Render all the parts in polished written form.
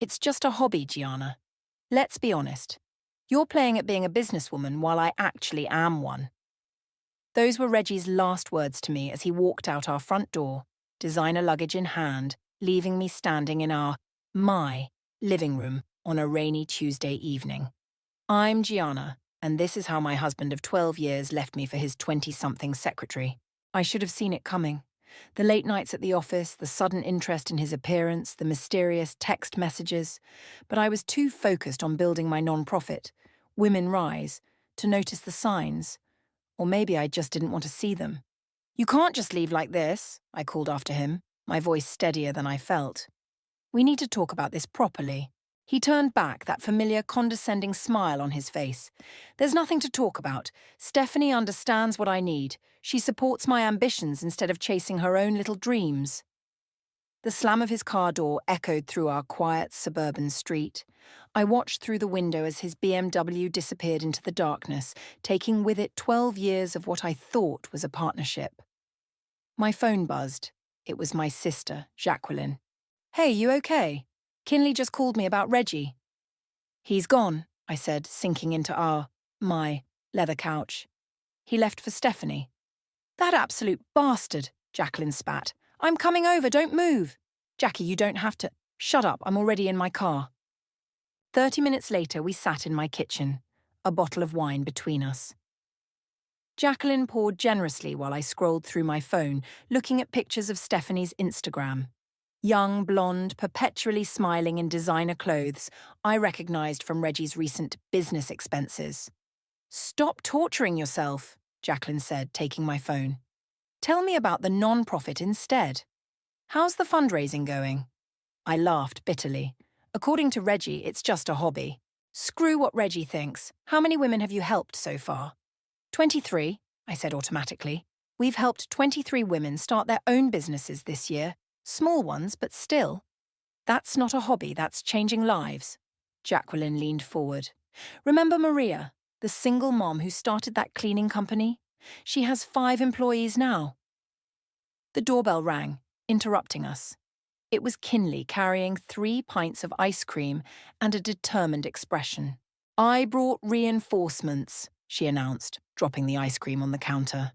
It's just a hobby, Gianna. Let's be honest. You're playing at being a businesswoman while I actually am one. Those were Reggie's last words to me as he walked out our front door, designer luggage in hand, leaving me standing in my living room on a rainy Tuesday evening. I'm Gianna, and this is how my husband of 12 years left me for his 20-something secretary. I should have seen it coming. The late nights at the office, the sudden interest in his appearance, the mysterious text messages. But I was too focused on building my non-profit, Women Rise, to notice the signs. Or maybe I just didn't want to see them. "You can't just leave like this," I called after him, my voice steadier than I felt. "We need to talk about this properly." He turned back, that familiar condescending smile on his face. "There's nothing to talk about. Stephanie understands what I need. She supports my ambitions instead of chasing her own little dreams." The slam of his car door echoed through our quiet suburban street. I watched through the window as his BMW disappeared into the darkness, taking with it 12 years of what I thought was a partnership. My phone buzzed. It was my sister, Jacqueline. "Hey, you okay? Kinley just called me about Reggie." "He's gone," I said, sinking into my leather couch. "He left for Stephanie." "That absolute bastard," Jacqueline spat. "I'm coming over, don't move." "Jackie, you don't have to." "Shut up, I'm already in my car." 30 minutes later, we sat in my kitchen, a bottle of wine between us. Jacqueline poured generously while I scrolled through my phone, looking at pictures of Stephanie's Instagram. Young, blonde, perpetually smiling in designer clothes, I recognized from Reggie's recent business expenses. "Stop torturing yourself," Jacqueline said, taking my phone. "Tell me about the non-profit instead. How's the fundraising going?" I laughed bitterly. "According to Reggie, it's just a hobby." "Screw what Reggie thinks. How many women have you helped so far?" 23, I said automatically. "We've helped 23 women start their own businesses this year. Small ones, but still." "That's not a hobby, that's changing lives." Jacqueline leaned forward. "Remember Maria, the single mom who started that cleaning company? She has 5 employees now." The doorbell rang, interrupting us. It was Kinley carrying 3 pints of ice cream and a determined expression. "I brought reinforcements," she announced, dropping the ice cream on the counter.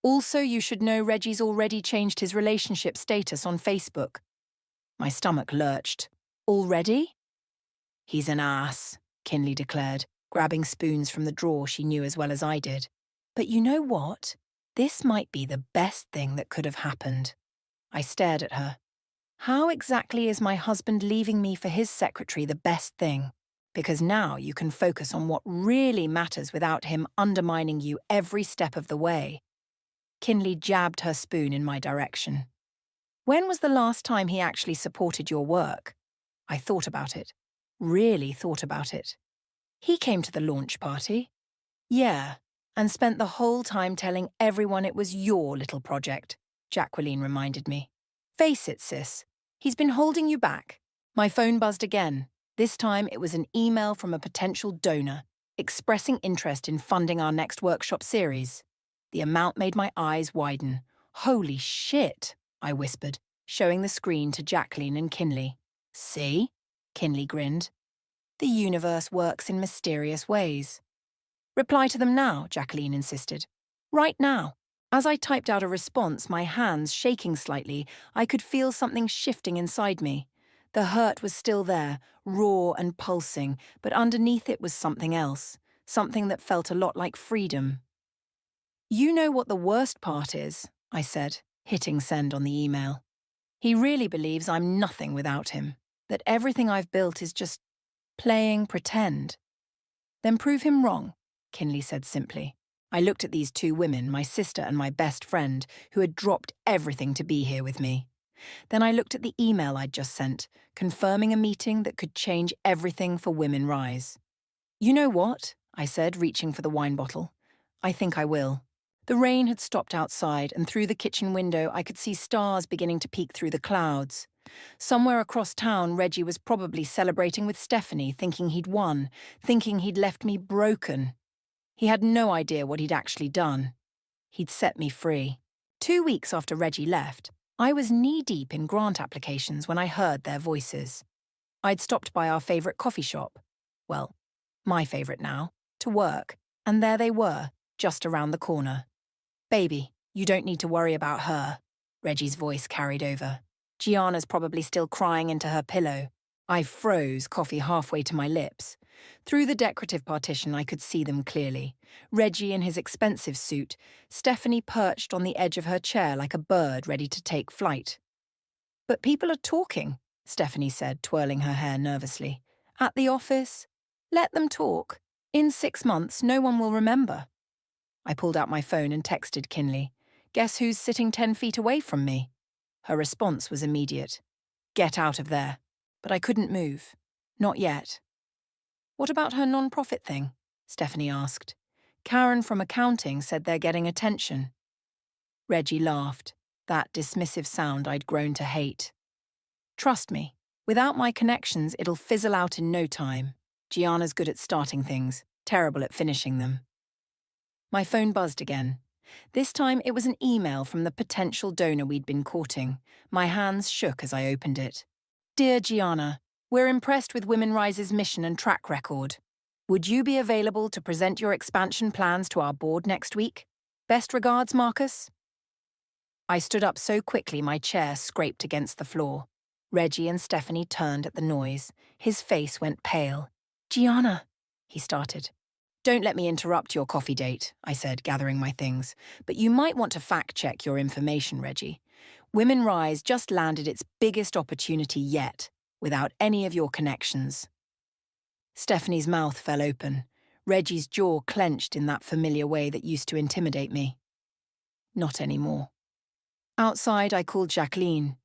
"Also, you should know Reggie's already changed his relationship status on Facebook." My stomach lurched. "Already?" "He's an ass," Kinley declared, grabbing spoons from the drawer she knew as well as I did. "But you know what? This might be the best thing that could have happened." I stared at her. "How exactly is my husband leaving me for his secretary the best thing? Because now you can focus on what really matters without him undermining you every step of the way." Kinley jabbed her spoon in my direction. "When was the last time he actually supported your work?" I thought about it. Really thought about it. "He came to the launch party." "Yeah, and spent the whole time telling everyone it was your little project," Jacqueline reminded me. "Face it, sis. He's been holding you back." My phone buzzed again. This time it was an email from a potential donor, expressing interest in funding our next workshop series. The amount made my eyes widen. "Holy shit," I whispered, showing the screen to Jacqueline and Kinley. "See?" Kinley grinned. "The universe works in mysterious ways." "Reply to them now," Jacqueline insisted. "Right now." As I typed out a response, my hands shaking slightly, I could feel something shifting inside me. The hurt was still there, raw and pulsing, but underneath it was something else, something that felt a lot like freedom. "You know what the worst part is," I said, hitting send on the email. "He really believes I'm nothing without him, that everything I've built is just playing pretend." "Then prove him wrong," Kinley said simply. I looked at these 2 women, my sister and my best friend, who had dropped everything to be here with me. Then I looked at the email I'd just sent, confirming a meeting that could change everything for Women Rise. "You know what?" I said, reaching for the wine bottle. "I think I will." The rain had stopped outside, and through the kitchen window I could see stars beginning to peek through the clouds. Somewhere across town, Reggie was probably celebrating with Stephanie, thinking he'd won, thinking he'd left me broken. He had no idea what he'd actually done. He'd set me free. 2 weeks after Reggie left, I was knee-deep in grant applications when I heard their voices. I'd stopped by our favourite coffee shop. Well, my favourite now, to work, and there they were, just around the corner. Baby, you don't need to worry about her, Reggie's voice carried over. Gianna's probably still crying into her pillow. I froze, coffee halfway to my lips. Through the decorative partition, I could see them clearly. Reggie in his expensive suit, Stephanie perched on the edge of her chair like a bird ready to take flight. But people are talking, Stephanie said, twirling her hair nervously. At the office? Let them talk. In 6 months, no one will remember. I pulled out my phone and texted Kinley. Guess who's sitting 10 feet away from me? Her response was immediate. Get out of there. But I couldn't move. Not yet. What about her non-profit thing? Stephanie asked. Karen from accounting said they're getting attention. Reggie laughed, that dismissive sound I'd grown to hate. Trust me, without my connections, it'll fizzle out in no time. Gianna's good at starting things, terrible at finishing them. My phone buzzed again. This time it was an email from the potential donor we'd been courting. My hands shook as I opened it. Dear Gianna, we're impressed with Women Rise's mission and track record. Would you be available to present your expansion plans to our board next week? Best regards, Marcus. I stood up so quickly my chair scraped against the floor. Reggie and Stephanie turned at the noise. His face went pale. Gianna, he started. Don't let me interrupt your coffee date, I said, gathering my things. But you might want to fact-check your information, Reggie. Women Rise just landed its biggest opportunity yet, without any of your connections. Stephanie's mouth fell open. Reggie's jaw clenched in that familiar way that used to intimidate me. Not anymore. Outside, I called Jacqueline.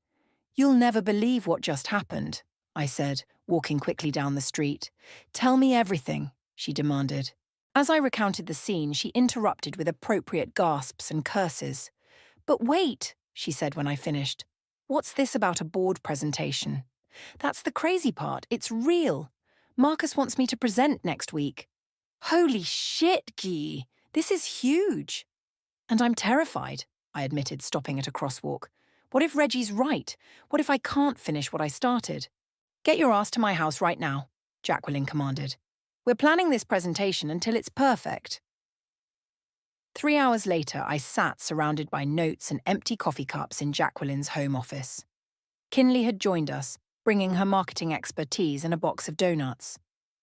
You'll never believe what just happened, I said, walking quickly down the street. Tell me everything, she demanded. As I recounted the scene, she interrupted with appropriate gasps and curses. But wait, she said when I finished. What's this about a board presentation? That's the crazy part. It's real. Marcus wants me to present next week. Holy shit, Guy. This is huge. And I'm terrified, I admitted, stopping at a crosswalk. What if Reggie's right? What if I can't finish what I started? Get your ass to my house right now, Jacqueline commanded. We're planning this presentation until it's perfect. 3 hours later, I sat surrounded by notes and empty coffee cups in Jacqueline's home office. Kinley had joined us, bringing her marketing expertise and a box of donuts.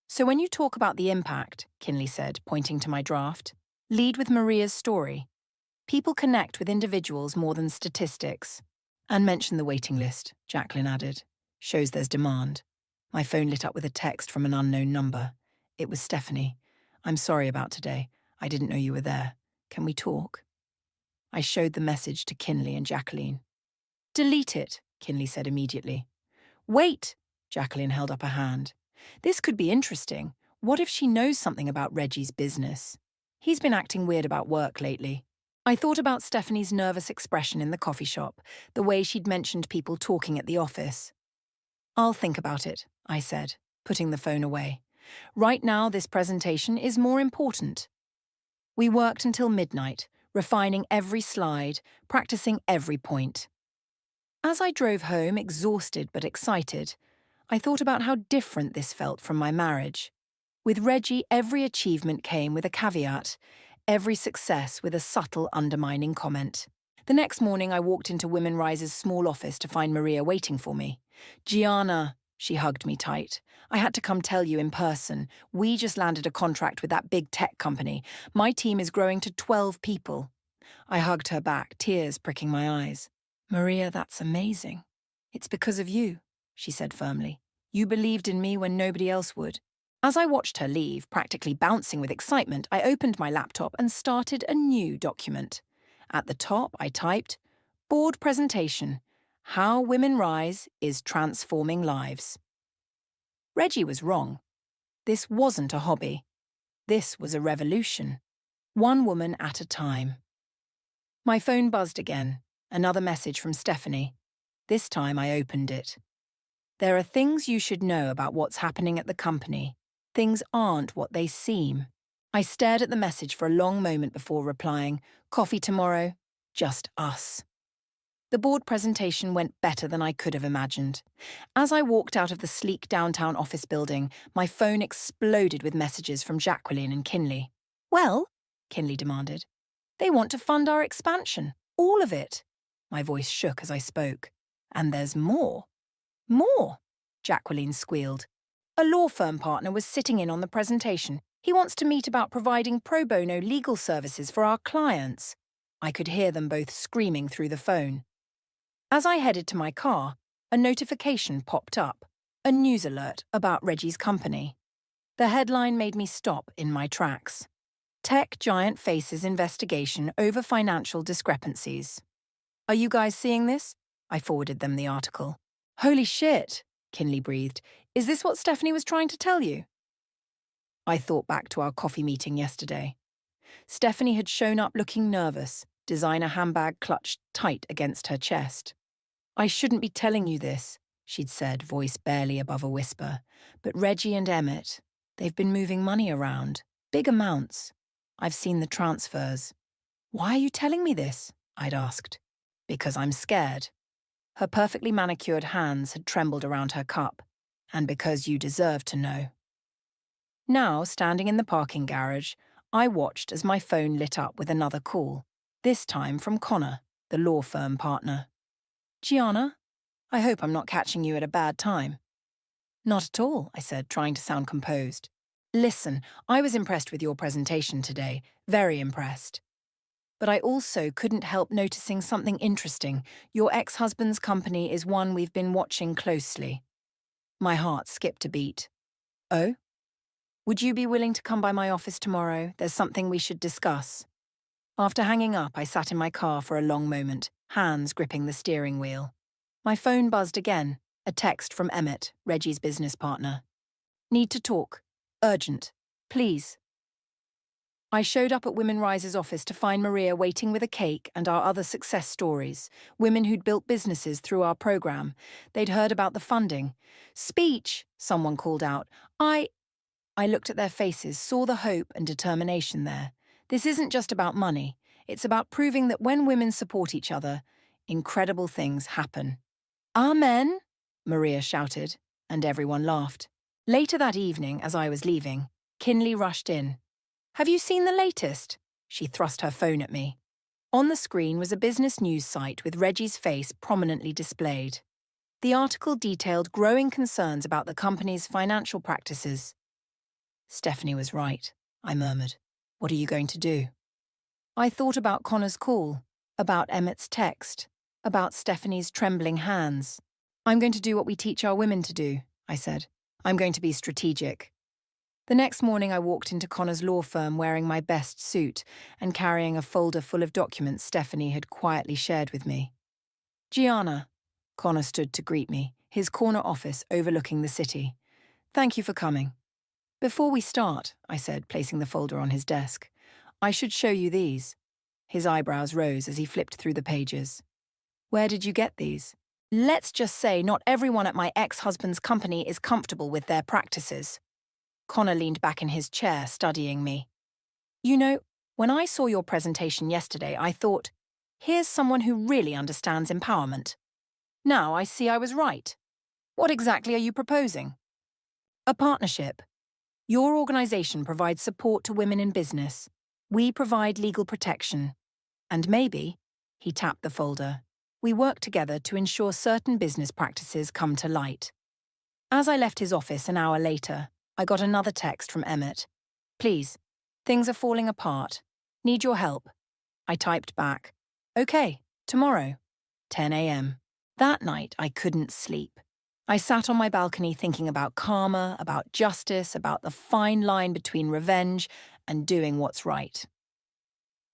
So when you talk about the impact, Kinley said, pointing to my draft, lead with Maria's story. People connect with individuals more than statistics. And mention the waiting list, Jacqueline added. Shows there's demand. My phone lit up with a text from an unknown number. It was Stephanie. I'm sorry about today. I didn't know you were there. Can we talk? I showed the message to Kinley and Jacqueline. Delete it, Kinley said immediately. Wait, Jacqueline held up a hand. This could be interesting. What if she knows something about Reggie's business? He's been acting weird about work lately. I thought about Stephanie's nervous expression in the coffee shop, the way she'd mentioned people talking at the office. I'll think about it, I said, putting the phone away. Right now, this presentation is more important. We worked until midnight, refining every slide, practicing every point. As I drove home, exhausted but excited, I thought about how different this felt from my marriage. With Reggie, every achievement came with a caveat, every success with a subtle undermining comment. The next morning, I walked into Women Rise's small office to find Maria waiting for me. Gianna, she hugged me tight. I had to come tell you in person. We just landed a contract with that big tech company. My team is growing to 12 people. I hugged her back, tears pricking my eyes. Maria, that's amazing. It's because of you, she said firmly. You believed in me when nobody else would. As I watched her leave, practically bouncing with excitement, I opened my laptop and started a new document. At the top, I typed, Board Presentation, How Women Rise is Transforming Lives. Reggie was wrong. This wasn't a hobby. This was a revolution. One woman at a time. My phone buzzed again. Another message from Stephanie. This time I opened it. There are things you should know about what's happening at the company. Things aren't what they seem. I stared at the message for a long moment before replying, Coffee tomorrow, just us. The board presentation went better than I could have imagined. As I walked out of the sleek downtown office building, my phone exploded with messages from Jacqueline and Kinley. Well, Kinley demanded, they want to fund our expansion. All of it. My voice shook as I spoke. And there's more. More, Jacqueline squealed. A law firm partner was sitting in on the presentation. He wants to meet about providing pro bono legal services for our clients. I could hear them both screaming through the phone. As I headed to my car, a notification popped up, a news alert about Reggie's company. The headline made me stop in my tracks. Tech giant faces investigation over financial discrepancies. Are you guys seeing this? I forwarded them the article. Holy shit, Kinley breathed. Is this what Stephanie was trying to tell you? I thought back to our coffee meeting yesterday. Stephanie had shown up looking nervous, designer handbag clutched tight against her chest. I shouldn't be telling you this, she'd said, voice barely above a whisper. But Reggie and Emmett, they've been moving money around. Big amounts. I've seen the transfers. Why are you telling me this? I'd asked. Because I'm scared. Her perfectly manicured hands had trembled around her cup. And because you deserve to know. Now, standing in the parking garage, I watched as my phone lit up with another call, this time from Connor, the law firm partner. Gianna, I hope I'm not catching you at a bad time. Not at all, I said, trying to sound composed. Listen, I was impressed with your presentation today, very impressed. But I also couldn't help noticing something interesting. Your ex-husband's company is one we've been watching closely. My heart skipped a beat. Oh? Would you be willing to come by my office tomorrow? There's something we should discuss. After hanging up, I sat in my car for a long moment, hands gripping the steering wheel. My phone buzzed again, a text from Emmett, Reggie's business partner. Need to talk. Urgent. Please. I showed up at Women Rise's office to find Maria waiting with a cake and our other success stories, women who'd built businesses through our program. They'd heard about the funding. Speech, someone called out. I looked at their faces, saw the hope and determination there. This isn't just about money. It's about proving that when women support each other, incredible things happen. Amen, Maria shouted, and everyone laughed. Later that evening, as I was leaving, Kinley rushed in. Have you seen the latest? She thrust her phone at me. On the screen was a business news site with Reggie's face prominently displayed. The article detailed growing concerns about the company's financial practices. Stephanie was right, I murmured. What are you going to do? I thought about Connor's call, about Emmett's text, about Stephanie's trembling hands. I'm going to do what we teach our women to do, I said. I'm going to be strategic. The next morning I walked into Connor's law firm wearing my best suit and carrying a folder full of documents Stephanie had quietly shared with me. Gianna, Connor stood to greet me, his corner office overlooking the city. Thank you for coming. Before we start, I said, placing the folder on his desk, I should show you these. His eyebrows rose as he flipped through the pages. Where did you get these? Let's just say not everyone at my ex-husband's company is comfortable with their practices. Connor leaned back in his chair, studying me. You know, when I saw your presentation yesterday, I thought, here's someone who really understands empowerment. Now I see I was right. What exactly are you proposing? A partnership. Your organization provides support to women in business. We provide legal protection. And maybe, he tapped the folder, we work together to ensure certain business practices come to light. As I left his office an hour later, I got another text from Emmett. Please, things are falling apart. Need your help. I typed back. Okay, tomorrow, 10 a.m. That night, I couldn't sleep. I sat on my balcony thinking about karma, about justice, about the fine line between revenge and doing what's right.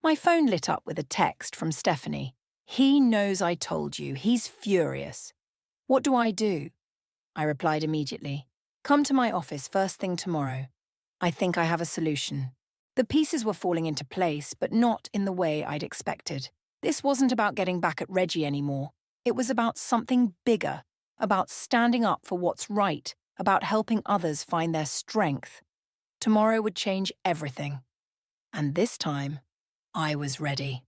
My phone lit up with a text from Stephanie. He knows I told you. He's furious. What do? I replied immediately. Come to my office first thing tomorrow. I think I have a solution. The pieces were falling into place, but not in the way I'd expected. This wasn't about getting back at Reggie anymore. It was about something bigger. About standing up for what's right, about helping others find their strength. Tomorrow would change everything. And this time, I was ready.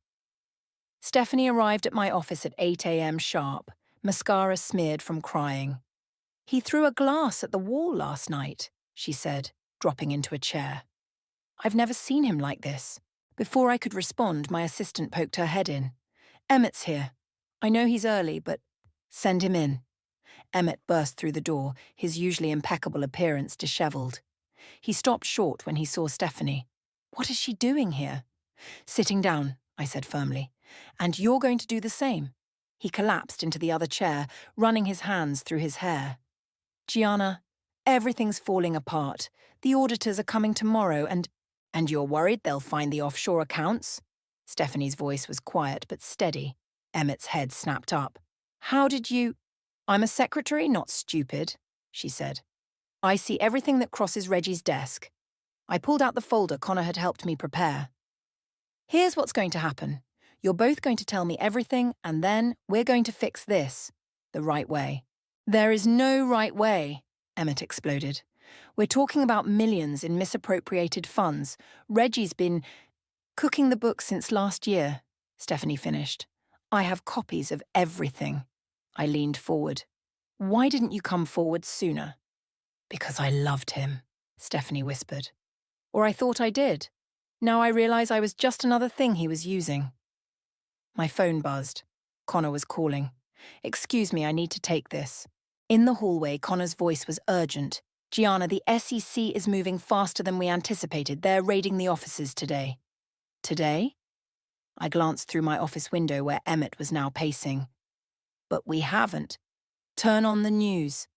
Stephanie arrived at my office at 8 a.m. sharp, mascara smeared from crying. "He threw a glass at the wall last night," she said, dropping into a chair. "I've never seen him like this." Before I could respond, my assistant poked her head in. "Emmett's here. I know he's early, but send him in." Emmett burst through the door, his usually impeccable appearance dishevelled. He stopped short when he saw Stephanie. "What is she doing here?" "Sitting down," I said firmly. "And you're going to do the same." He collapsed into the other chair, running his hands through his hair. "Gianna, everything's falling apart. The auditors are coming tomorrow and you're worried they'll find the offshore accounts?" Stephanie's voice was quiet but steady. Emmett's head snapped up. "How did you—" "I'm a secretary, not stupid," she said. "I see everything that crosses Reggie's desk." I pulled out the folder Connor had helped me prepare. "Here's what's going to happen. You're both going to tell me everything, and then we're going to fix this the right way." "There is no right way," Emmett exploded. "We're talking about millions in misappropriated funds. Reggie's been cooking the books since last year," Stephanie finished. "I have copies of everything." I leaned forward. "Why didn't you come forward sooner?" "Because I loved him," Stephanie whispered. "Or I thought I did. Now I realize I was just another thing he was using." My phone buzzed. Connor was calling. "Excuse me, I need to take this." In the hallway, Connor's voice was urgent. "Gianna, the SEC is moving faster than we anticipated. They're raiding the offices today." "Today?" I glanced through my office window where Emmett was now pacing. "But we haven't." "Turn on the news."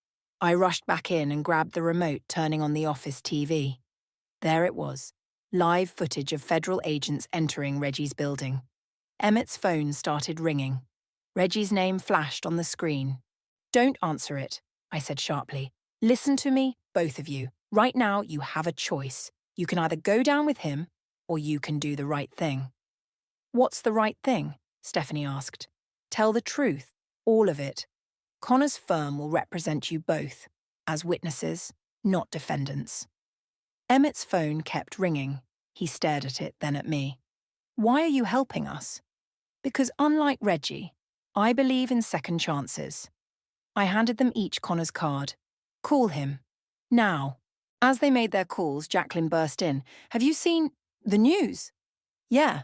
I rushed back in and grabbed the remote, turning on the office TV. There it was, live footage of federal agents entering Reggie's building. Emmett's phone started ringing. Reggie's name flashed on the screen. "Don't answer it," I said sharply. "Listen to me, both of you. Right now, you have a choice. You can either go down with him, or you can do the right thing." "What's the right thing?" Stephanie asked. "Tell the truth, all of it. Connor's firm will represent you both, as witnesses, not defendants." Emmett's phone kept ringing. He stared at it, then at me. "Why are you helping us?" "Because unlike Reggie, I believe in second chances." I handed them each Connor's card. "Call him. Now." As they made their calls, Jacqueline burst in. "Have you seen the news?" "Yeah."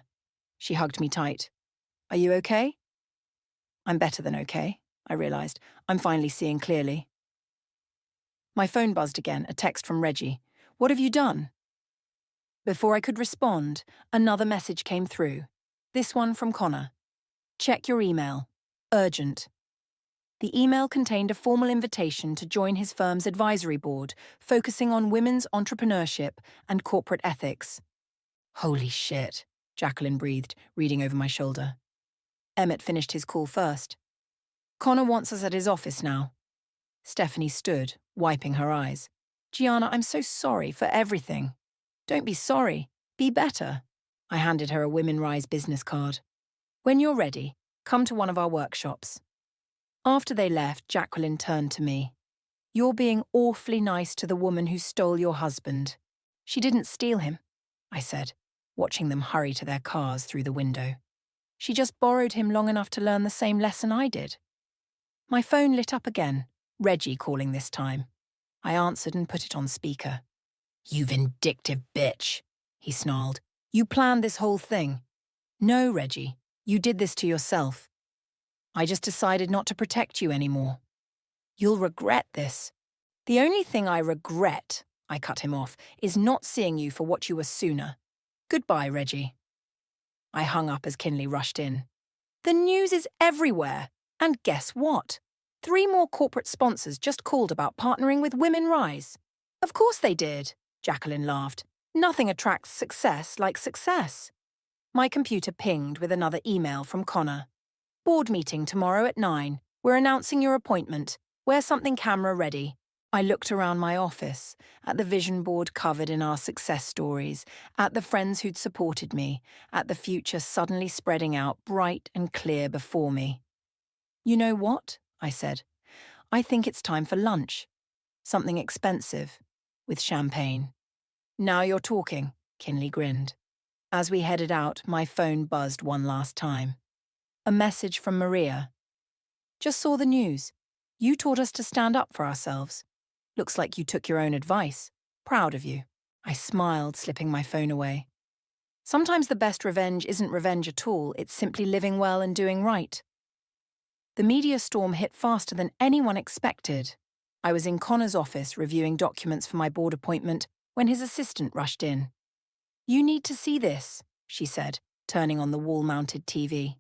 She hugged me tight. "Are you okay?" I'm better than okay, I realized. I'm finally seeing clearly. My phone buzzed again, a text from Reggie. "What have you done?" Before I could respond, another message came through. This one from Connor. "Check your email. Urgent." The email contained a formal invitation to join his firm's advisory board, focusing on women's entrepreneurship and corporate ethics. "Holy shit," Jacqueline breathed, reading over my shoulder. Emmett finished his call first. "Connor wants us at his office now." Stephanie stood, wiping her eyes. "Gianna, I'm so sorry for everything." "Don't be sorry. Be better." I handed her a Women Rise business card. "When you're ready, come to one of our workshops." After they left, Jacqueline turned to me. "You're being awfully nice to the woman who stole your husband." "She didn't steal him," I said, watching them hurry to their cars through the window. "She just borrowed him long enough to learn the same lesson I did." My phone lit up again, Reggie calling this time. I answered and put it on speaker. "You vindictive bitch," he snarled. "You planned this whole thing." "No, Reggie, you did this to yourself. I just decided not to protect you anymore." "You'll regret this." "The only thing I regret," I cut him off, "is not seeing you for what you were sooner. Goodbye, Reggie." I hung up as Kinley rushed in. "The news is everywhere. And guess what? 3 more corporate sponsors just called about partnering with Women Rise." "Of course they did," Jacqueline laughed. "Nothing attracts success like success." My computer pinged with another email from Connor. "Board meeting tomorrow at 9. We're announcing your appointment. Wear something camera ready." I looked around my office, at the vision board covered in our success stories, at the friends who'd supported me, at the future suddenly spreading out bright and clear before me. "You know what?" I said. "I think it's time for lunch. Something expensive, with champagne." "Now you're talking," Kinley grinned. As we headed out, my phone buzzed one last time. A message from Maria. Just saw the news. You taught us to stand up for ourselves. Looks like you took your own advice. Proud of you. I smiled, slipping my phone away. Sometimes the best revenge isn't revenge at all, it's simply living well and doing right. The media storm hit faster than anyone expected. I was in Connor's office reviewing documents for my board appointment when his assistant rushed in. You need to see this, she said, turning on the wall-mounted TV.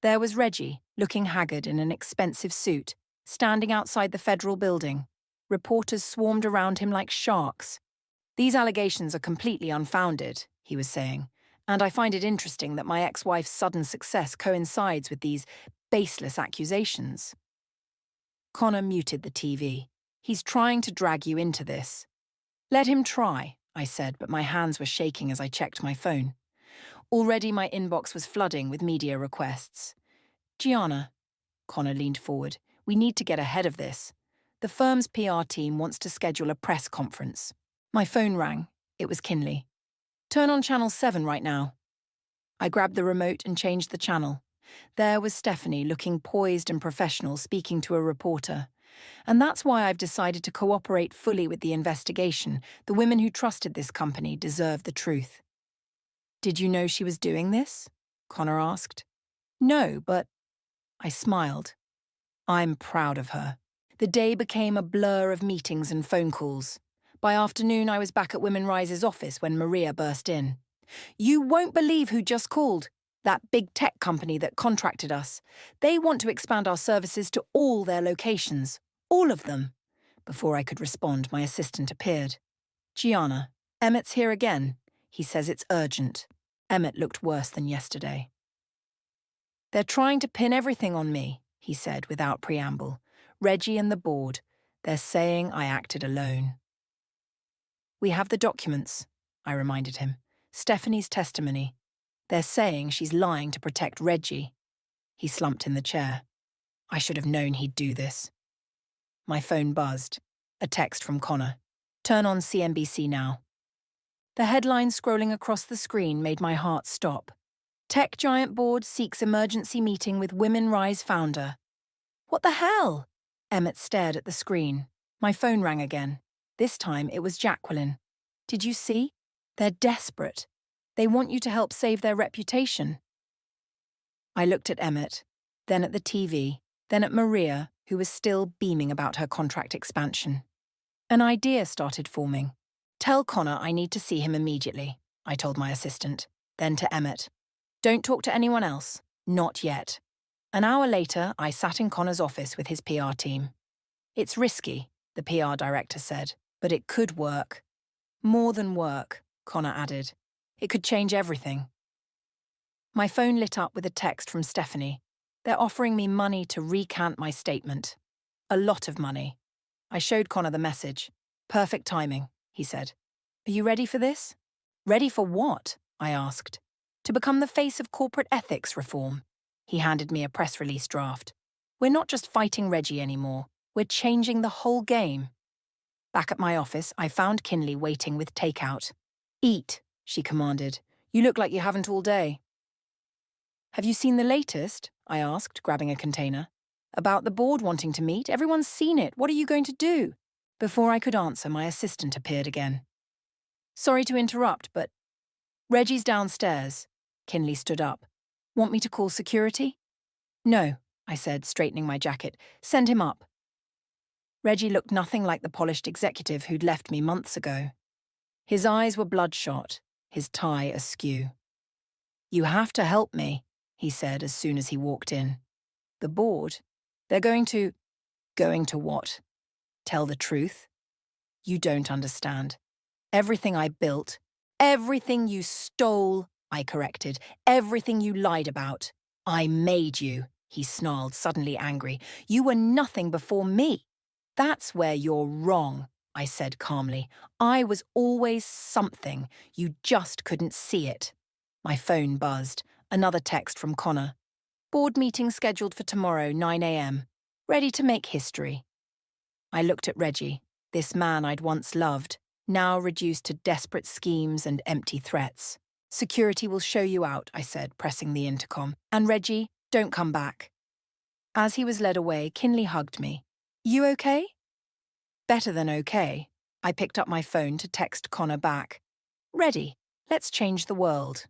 There was Reggie, looking haggard in an expensive suit, standing outside the federal building. Reporters swarmed around him like sharks. These allegations are completely unfounded, he was saying, and I find it interesting that my ex-wife's sudden success coincides with these baseless accusations. Connor muted the TV. He's trying to drag you into this. Let him try, I said, but my hands were shaking as I checked my phone. Already my inbox was flooding with media requests. Gianna, Connor leaned forward, we need to get ahead of this. The firm's PR team wants to schedule a press conference. My phone rang. It was Kinley. Turn on channel 7 right now. I grabbed the remote and changed the channel. There was Stephanie, looking poised and professional, speaking to a reporter. And that's why I've decided to cooperate fully with the investigation. The women who trusted this company deserve the truth. Did you know she was doing this? Connor asked. No, but... I smiled. I'm proud of her. The day became a blur of meetings and phone calls. By afternoon, I was back at Women Rise's office when Maria burst in. You won't believe who just called. That big tech company that contracted us. They want to expand our services to all their locations. All of them. Before I could respond, my assistant appeared. Gianna, Emmett's here again. He says it's urgent. Emmett looked worse than yesterday. They're trying to pin everything on me, he said without preamble. Reggie and the board. They're saying I acted alone. We have the documents, I reminded him. Stephanie's testimony. They're saying she's lying to protect Reggie. He slumped in the chair. I should have known he'd do this. My phone buzzed. A text from Connor. Turn on CNBC now. The headline scrolling across the screen made my heart stop. Tech giant board seeks emergency meeting with Women Rise founder. What the hell? Emmett stared at the screen. My phone rang again. This time it was Jacqueline. Did you see? They're desperate. They want you to help save their reputation. I looked at Emmett, then at the TV, then at Maria, who was still beaming about her contract expansion. An idea started forming. Tell Connor I need to see him immediately, I told my assistant. Then to Emmett. Don't talk to anyone else. Not yet. An hour later, I sat in Connor's office with his PR team. It's risky, the PR director said, but it could work. More than work, Connor added. It could change everything. My phone lit up with a text from Stephanie. They're offering me money to recant my statement. A lot of money. I showed Connor the message. Perfect timing, he said. Are you ready for this? Ready for what? I asked. To become the face of corporate ethics reform. He handed me a press release draft. We're not just fighting Reggie anymore. We're changing the whole game. Back at my office, I found Kinley waiting with takeout. Eat, she commanded. You look like you haven't all day. Have you seen the latest? I asked, grabbing a container. About the board wanting to meet? Everyone's seen it. What are you going to do? Before I could answer, my assistant appeared again. Sorry to interrupt, but... Reggie's downstairs. Kinley stood up. Want me to call security? No, I said, straightening my jacket. Send him up. Reggie looked nothing like the polished executive who'd left me months ago. His eyes were bloodshot, his tie askew. You have to help me, he said as soon as he walked in. The board? They're going to... Going to what? Tell the truth? You don't understand. Everything I built, everything you stole, I corrected, everything you lied about. I made you, he snarled, suddenly angry. You were nothing before me. That's where you're wrong, I said calmly. I was always something. You just couldn't see it. My phone buzzed. Another text from Connor. Board meeting scheduled for tomorrow, 9 a.m. Ready to make history. I looked at Reggie, this man I'd once loved, now reduced to desperate schemes and empty threats. Security will show you out, I said, pressing the intercom. And Reggie, don't come back. As he was led away, Kinley hugged me. You okay? Better than okay. I picked up my phone to text Connor back. Ready. Let's change the world.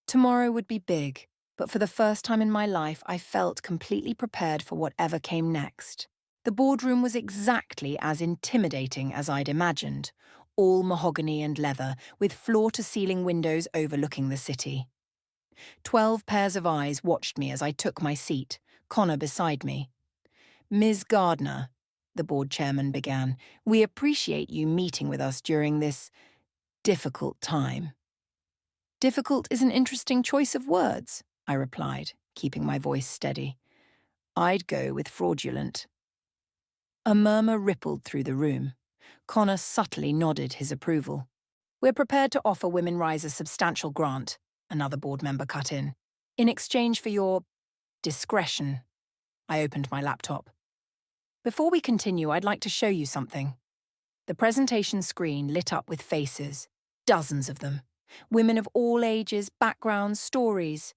Tomorrow would be big, but for the first time in my life, I felt completely prepared for whatever came next. The boardroom was exactly as intimidating as I'd imagined, all mahogany and leather, with floor-to-ceiling windows overlooking the city. 12 pairs of eyes watched me as I took my seat, Connor beside me. Ms. Gardner, the board chairman began, we appreciate you meeting with us during this difficult time. Difficult is an interesting choice of words, I replied, keeping my voice steady. I'd go with fraudulent. A murmur rippled through the room. Connor subtly nodded his approval. We're prepared to offer Women Rise a substantial grant, another board member cut in exchange for your discretion. I opened my laptop. Before we continue, I'd like to show you something. The presentation screen lit up with faces, dozens of them. Women of all ages, backgrounds, stories.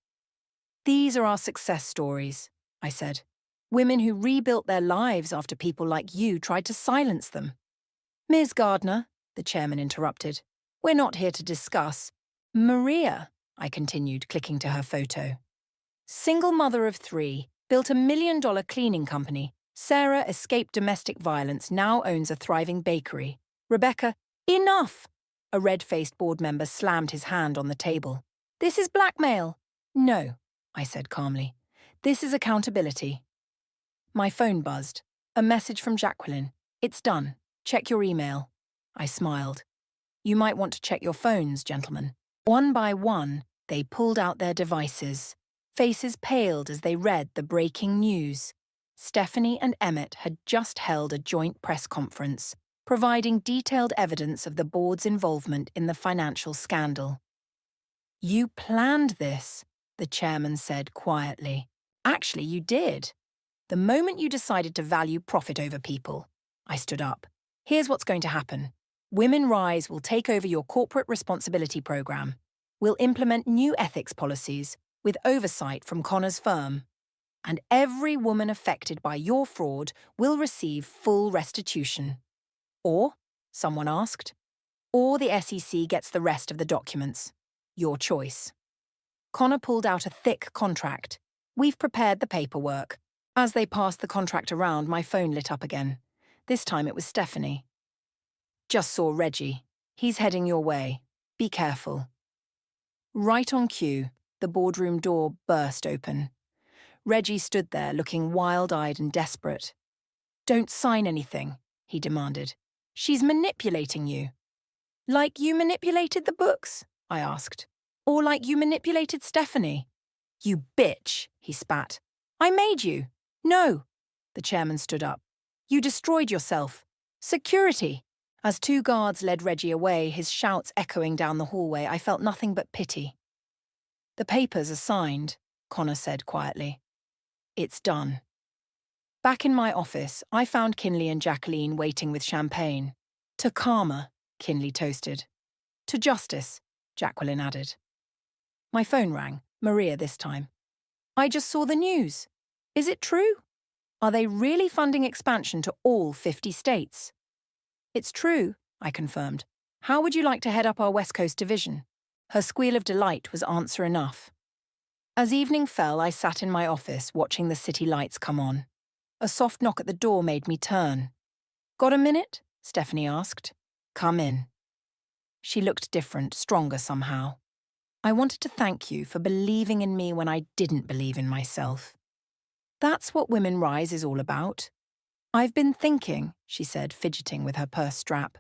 These are our success stories, I said. Women who rebuilt their lives after people like you tried to silence them. Ms. Gardner, the chairman interrupted, we're not here to discuss. Maria, I continued, clicking to her photo. Single mother of 3, built $1 million cleaning company. Sarah escaped domestic violence, now owns a thriving bakery. Rebecca, enough! A red-faced board member slammed his hand on the table. This is blackmail. No, I said calmly. This is accountability. My phone buzzed. A message from Jacqueline. It's done. Check your email. I smiled. You might want to check your phones, gentlemen. One by one, they pulled out their devices. Faces paled as they read the breaking news. Stephanie and Emmett had just held a joint press conference, providing detailed evidence of the board's involvement in the financial scandal. You planned this, the chairman said quietly. Actually, you did. The moment you decided to value profit over people. I stood up. Here's what's going to happen. Women Rise will take over your corporate responsibility program. We'll implement new ethics policies with oversight from Connor's firm. And every woman affected by your fraud will receive full restitution. Or, someone asked, or the SEC gets the rest of the documents. Your choice. Connor pulled out a thick contract. We've prepared the paperwork. As they passed the contract around, my phone lit up again. This time it was Stephanie. Just saw Reggie. He's heading your way. Be careful. Right on cue, the boardroom door burst open. Reggie stood there looking wild-eyed and desperate. Don't sign anything, he demanded. She's manipulating you. Like you manipulated the books? I asked. Or like you manipulated Stephanie? You bitch, he spat. I made you. No. The chairman stood up. You destroyed yourself. Security. As 2 guards led Reggie away, his shouts echoing down the hallway, I felt nothing but pity. The papers are signed, Connor said quietly. It's done. Back in my office, I found Kinley and Jacqueline waiting with champagne. To karma, Kinley toasted. To justice, Jacqueline added. My phone rang, Maria this time. I just saw the news. Is it true? Are they really funding expansion to all 50 states? It's true, I confirmed. How would you like to head up our West Coast division? Her squeal of delight was answer enough. As evening fell, I sat in my office watching the city lights come on. A soft knock at the door made me turn. Got a minute? Stephanie asked. Come in. She looked different, stronger somehow. I wanted to thank you for believing in me when I didn't believe in myself. That's what Women Rise is all about. I've been thinking, she said, fidgeting with her purse strap.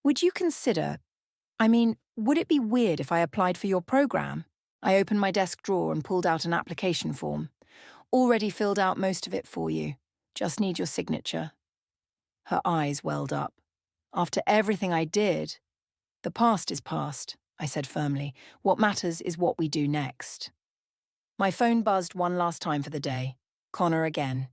Would you consider, would it be weird if I applied for your program? I opened my desk drawer and pulled out an application form. Already filled out most of it for you. Just need your signature. Her eyes welled up. After everything I did, the past is past, I said firmly. What matters is what we do next. My phone buzzed one last time for the day. Connor again.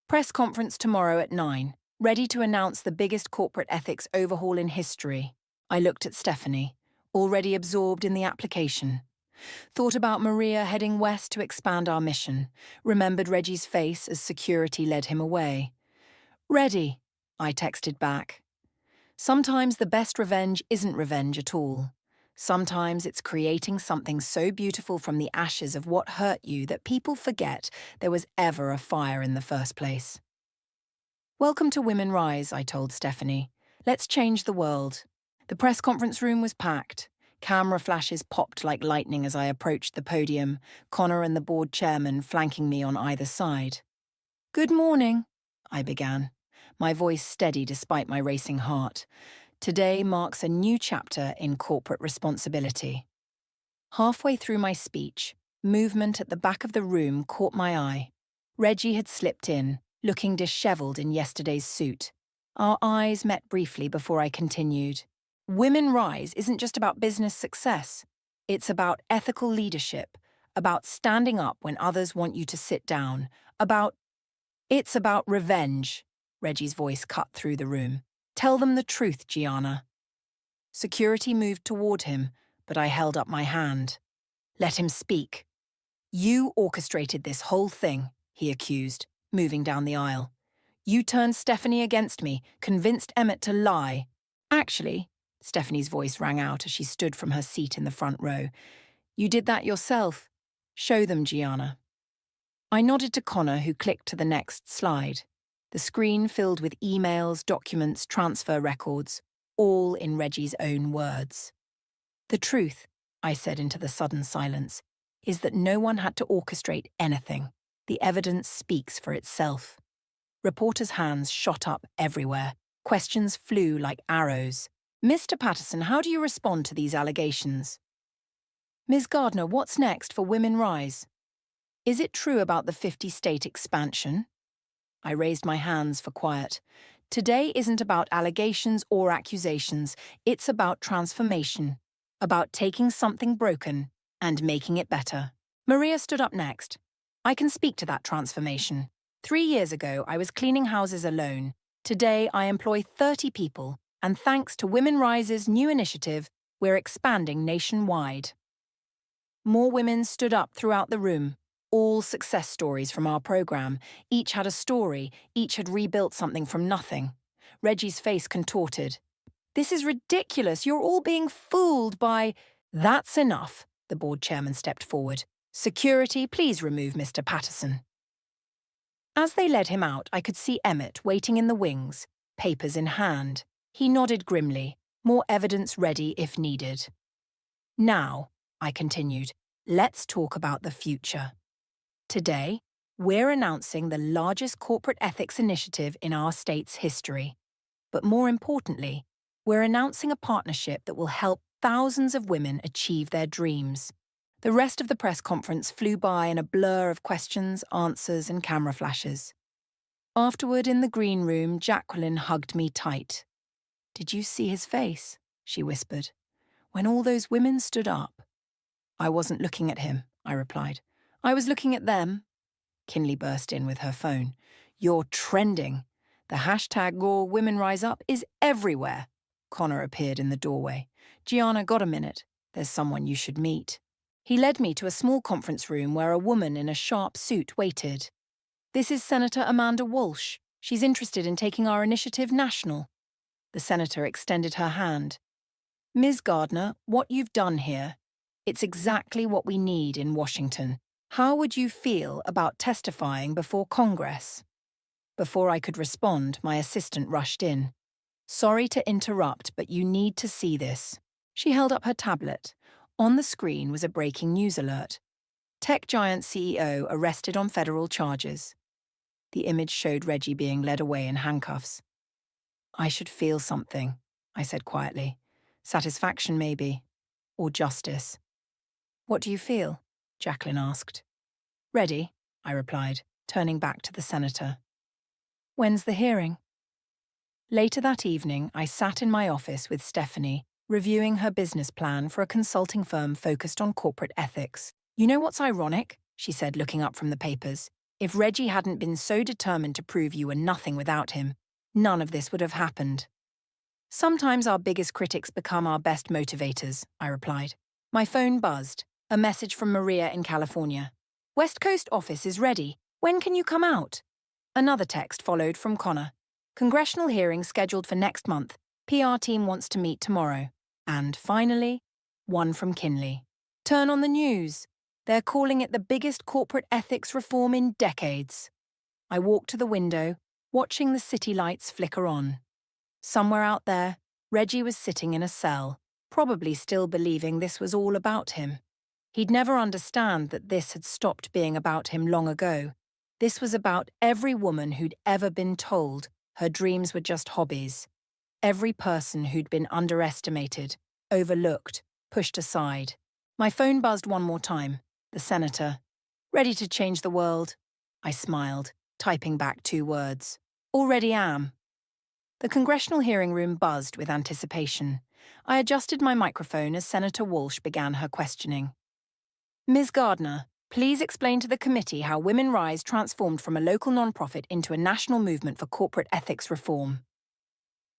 Press conference tomorrow at 9. Ready to announce the biggest corporate ethics overhaul in history. I looked at Stephanie. already absorbed in the application. Thought about Maria heading west to expand our mission. Remembered Reggie's face as security led him away. Ready, I texted back. Sometimes the best revenge isn't revenge at all. Sometimes it's creating something so beautiful from the ashes of what hurt you that people forget there was ever a fire in the first place. Welcome to Women Rise, I told Stephanie. Let's change the world. The press conference room was packed. Camera flashes popped like lightning as I approached the podium, Connor and the board chairman flanking me on either side. Good morning, I began, my voice steady despite my racing heart. Today marks a new chapter in corporate responsibility. Halfway through my speech, movement at the back of the room caught my eye. Reggie had slipped in, looking dishevelled in yesterday's suit. Our eyes met briefly before I continued. Women Rise isn't just about business success. It's about ethical leadership, about standing up when others want you to sit down, It's about revenge, Reggie's voice cut through the room. Tell them the truth, Gianna. Security moved toward him, but I held up my hand. Let him speak. You orchestrated this whole thing, he accused, moving down the aisle. You turned Stephanie against me, convinced Emmett to lie. Actually, Stephanie's voice rang out as she stood from her seat in the front row. You did that yourself. Show them, Gianna. I nodded to Connor, who clicked to the next slide. The screen filled with emails, documents, transfer records, all in Reggie's own words. The truth, I said into the sudden silence, is that no one had to orchestrate anything. The evidence speaks for itself. Reporters' hands shot up everywhere. Questions flew like arrows. Mr. Patterson, how do you respond to these allegations? Ms. Gardner, what's next for Women Rise? Is it true about the 50-state expansion? I raised my hands for quiet. Today isn't about allegations or accusations. It's about transformation, about taking something broken and making it better. Maria stood up next. I can speak to that transformation. 3 years ago, I was cleaning houses alone. Today, I employ 30 people, and thanks to Women Rise's new initiative, we're expanding nationwide. More women stood up throughout the room. All success stories from our program. Each had a story, each had rebuilt something from nothing. Reggie's face contorted. This is ridiculous. You're all being fooled by... That's enough, the board chairman stepped forward. Security, please remove Mr. Patterson. As they led him out, I could see Emmett waiting in the wings, papers in hand. He nodded grimly, more evidence ready if needed. Now, I continued, let's talk about the future. Today, we're announcing the largest corporate ethics initiative in our state's history. But more importantly, we're announcing a partnership that will help thousands of women achieve their dreams. The rest of the press conference flew by in a blur of questions, answers, and camera flashes. Afterward, in the green room, Jacqueline hugged me tight. Did you see his face? She whispered. When all those women stood up. I wasn't looking at him, I replied. I was looking at them. Kinley burst in with her phone. You're trending. The hashtag Raw Women Rise Up is everywhere. Connor appeared in the doorway. Gianna, got a minute? There's someone you should meet. He led me to a small conference room where a woman in a sharp suit waited. This is Senator Amanda Walsh. She's interested in taking our initiative national. The senator extended her hand. Ms. Gardner, what you've done here, it's exactly what we need in Washington. How would you feel about testifying before Congress? Before I could respond, my assistant rushed in. Sorry to interrupt, but you need to see this. She held up her tablet. On the screen was a breaking news alert. Tech giant CEO arrested on federal charges. The image showed Reggie being led away in handcuffs. I should feel something, I said quietly. Satisfaction, maybe. Or justice. What do you feel? Jacqueline asked. Ready, I replied, turning back to the senator. When's the hearing? Later that evening, I sat in my office with Stephanie, reviewing her business plan for a consulting firm focused on corporate ethics. You know what's ironic? She said, looking up from the papers. If Reggie hadn't been so determined to prove you were nothing without him, none of this would have happened. Sometimes our biggest critics become our best motivators, I replied. My phone buzzed. A message from Maria in California. West Coast office is ready. When can you come out? Another text followed from Connor. Congressional hearing scheduled for next month. PR team wants to meet tomorrow. And finally, one from Kinley. Turn on the news. They're calling it the biggest corporate ethics reform in decades. I walked to the window, watching the city lights flicker on. Somewhere out there, Reggie was sitting in a cell, probably still believing this was all about him. He'd never understand that this had stopped being about him long ago. This was about every woman who'd ever been told her dreams were just hobbies. Every person who'd been underestimated, overlooked, pushed aside. My phone buzzed one more time. The senator. Ready to change the world? I smiled, typing back 2 words. Already am. The congressional hearing room buzzed with anticipation. I adjusted my microphone as Senator Walsh began her questioning. Ms. Gardner, please explain to the committee how Women Rise transformed from a local nonprofit into a national movement for corporate ethics reform.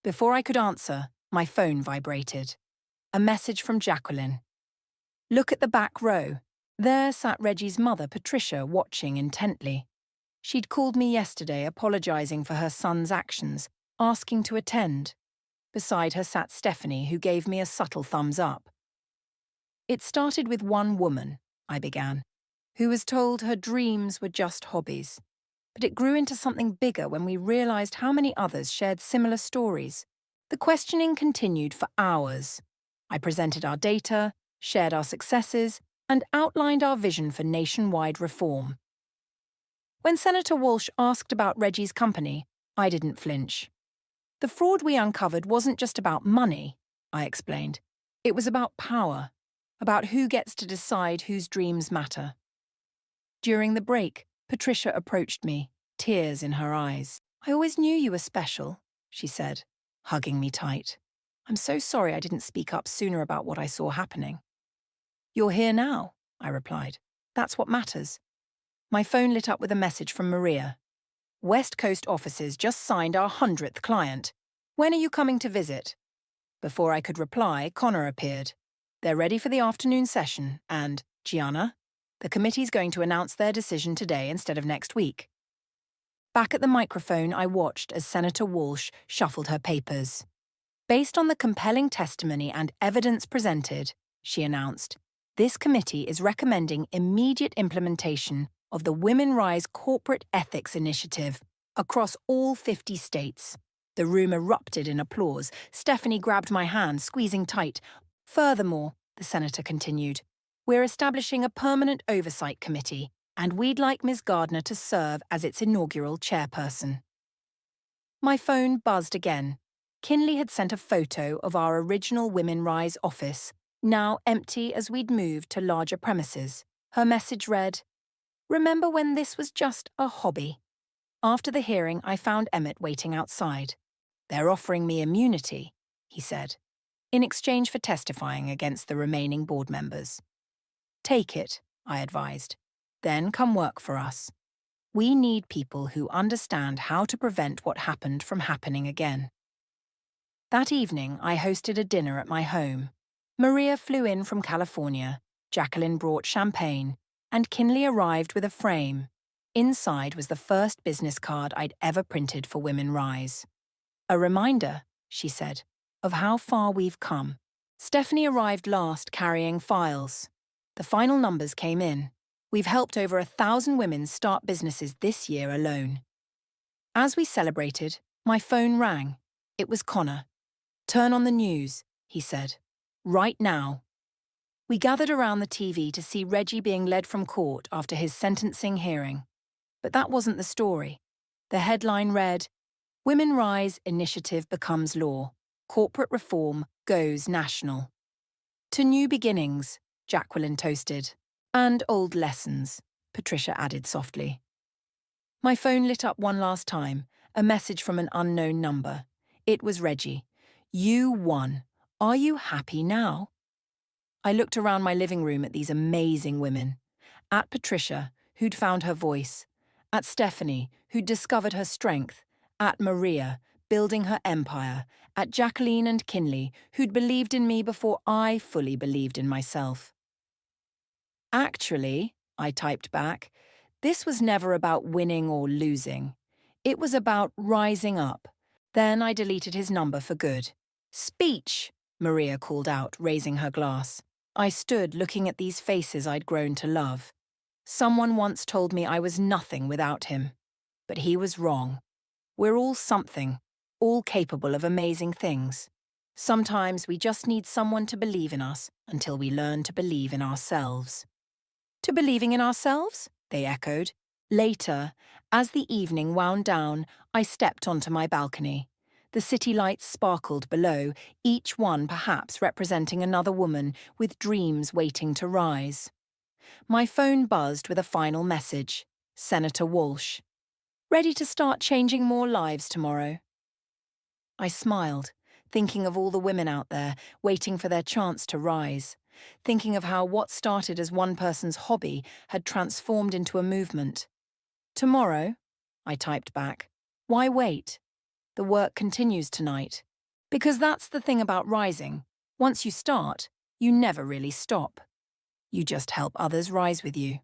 Before I could answer, my phone vibrated. A message from Jacqueline. Look at the back row. There sat Reggie's mother, Patricia, watching intently. She'd called me yesterday apologizing for her son's actions, asking to attend. Beside her sat Stephanie, who gave me a subtle thumbs up. It started with one woman, I began, who was told her dreams were just hobbies. But it grew into something bigger when we realized how many others shared similar stories. The questioning continued for hours. I presented our data, shared our successes, and outlined our vision for nationwide reform. When Senator Walsh asked about Reggie's company, I didn't flinch. The fraud we uncovered wasn't just about money, I explained. It was about power, about who gets to decide whose dreams matter. During the break, Patricia approached me, tears in her eyes. I always knew you were special, she said, hugging me tight. I'm so sorry I didn't speak up sooner about what I saw happening. You're here now, I replied. That's what matters. My phone lit up with a message from Maria. West Coast offices just signed our 100th client. When are you coming to visit? Before I could reply, Connor appeared. They're ready for the afternoon session, and, Gianna, the committee's going to announce their decision today instead of next week. Back at the microphone, I watched as Senator Walsh shuffled her papers. Based on the compelling testimony and evidence presented, she announced, this committee is recommending immediate implementation of the Women Rise Corporate Ethics Initiative across all 50 states. The room erupted in applause. Stephanie grabbed my hand, squeezing tight. Furthermore, the senator continued, we're establishing a permanent oversight committee, and we'd like Ms. Gardner to serve as its inaugural chairperson. My phone buzzed again. Kinley had sent a photo of our original Women Rise office, now empty as we'd moved to larger premises. Her message read, remember when this was just a hobby? After the hearing, I found Emmett waiting outside. They're offering me immunity, he said, in exchange for testifying against the remaining board members. Take it, I advised. Then come work for us. We need people who understand how to prevent what happened from happening again. That evening, I hosted a dinner at my home. Maria flew in from California, Jacqueline brought champagne, and Kinley arrived with a frame. Inside was the first business card I'd ever printed for Women Rise. A reminder, she said, of how far we've come. Stephanie arrived last carrying files. The final numbers came in. We've helped over 1,000 women start businesses this year alone. As we celebrated, my phone rang. It was Connor. Turn on the news, he said. Right now. We gathered around the TV to see Reggie being led from court after his sentencing hearing. But that wasn't the story. The headline read, Women Rise Initiative Becomes Law. Corporate Reform Goes National. To new beginnings, Jacqueline toasted. And old lessons, Patricia added softly. My phone lit up one last time, a message from an unknown number. It was Reggie. You won. Are you happy now? I looked around my living room at these amazing women. At Patricia, who'd found her voice. At Stephanie, who'd discovered her strength. At Maria, building her empire. at Jacqueline and Kinley, who'd believed in me before I fully believed in myself. Actually, I typed back, this was never about winning or losing. It was about rising up. Then I deleted his number for good. Speech, Maria called out, raising her glass. I stood looking at these faces I'd grown to love. Someone once told me I was nothing without him. But he was wrong. We're all something, all capable of amazing things. Sometimes we just need someone to believe in us until we learn to believe in ourselves. To believing in ourselves? They echoed. Later, as the evening wound down, I stepped onto my balcony. The city lights sparkled below, each one perhaps representing another woman with dreams waiting to rise. My phone buzzed with a final message. Senator Walsh. Ready to start changing more lives tomorrow. I smiled, thinking of all the women out there waiting for their chance to rise, thinking of how what started as one person's hobby had transformed into a movement. Tomorrow, I typed back, why wait? The work continues tonight. Because that's the thing about rising. Once you start, you never really stop. You just help others rise with you.